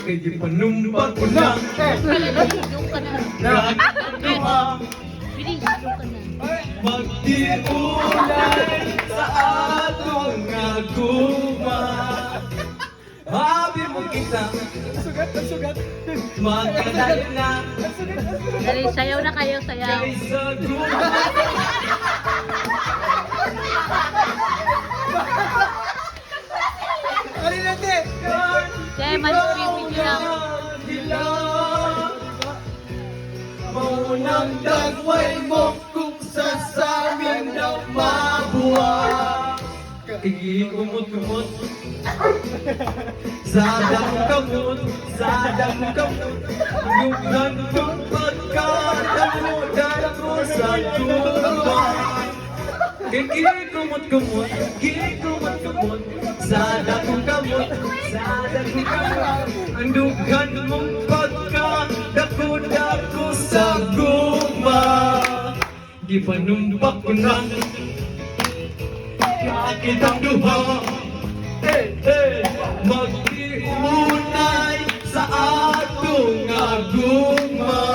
Kaya panumpa ko lang Yung ka na. Nagagawa Bilis, yung ka na. magdiulay sa atong aguma. Habi mo kita Sugat. magkadali na Dali, sayaw na kayo, sayaw. kaysa guma. Ano natin? Kaya mag-streaming lang. Maunang dagway mo kung sasamin na mabuhay. Ikumot-kumot Sadang kamot Lugan kong pagkadamudan ko sa tumbay. Ikumot-kumot Sadang kamot Ang dugan mong pagkadako sa guma. Gipanumpak ko na kitang duha magdiunay sa atong aguma.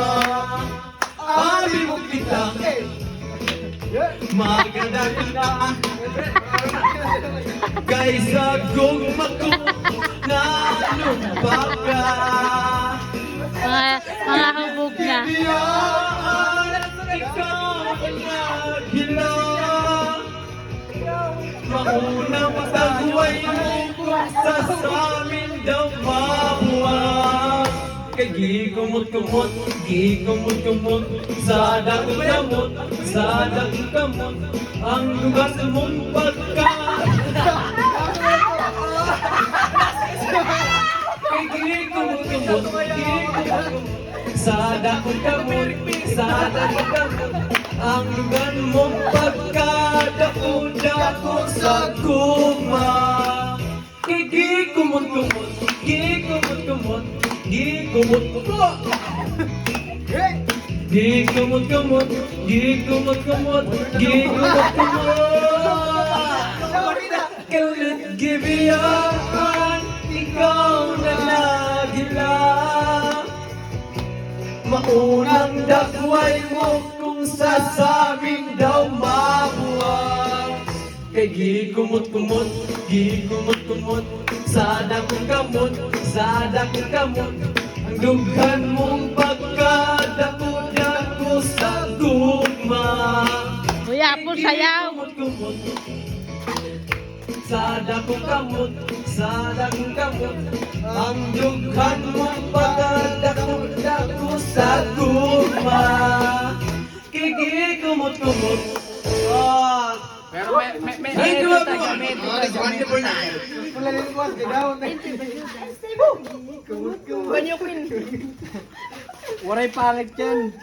Abi mo kita magandang na kaysa guma ko na lumpaka. Mga hubog na. Biyaan ikaw naghila. Maunang matagway mo kung sasamin daw mabuhay. Kay gikumot-kumot sa dakong kamot ang lugar mong pagka. Kay gikumot sa dakong kamot ang lugar mong pagkadako sa kuma. Gikumot-kumot Kaulit gibiyaan ikaw na nagila. Maunang dakway mo kung sasamin daw mabuhay. Kay gikumot-kumot sa dakong kamot ang dughan mong pagkadako sa gugma. Kuya, po sayaw. Gikumot-kumot sa dakong kamot ang dughan mong pagkadako sa gugma. Kay gikumot-kumot Pero may wonderful na. wala rin po, gadaw na. Banyo queen. Waray pangit yan.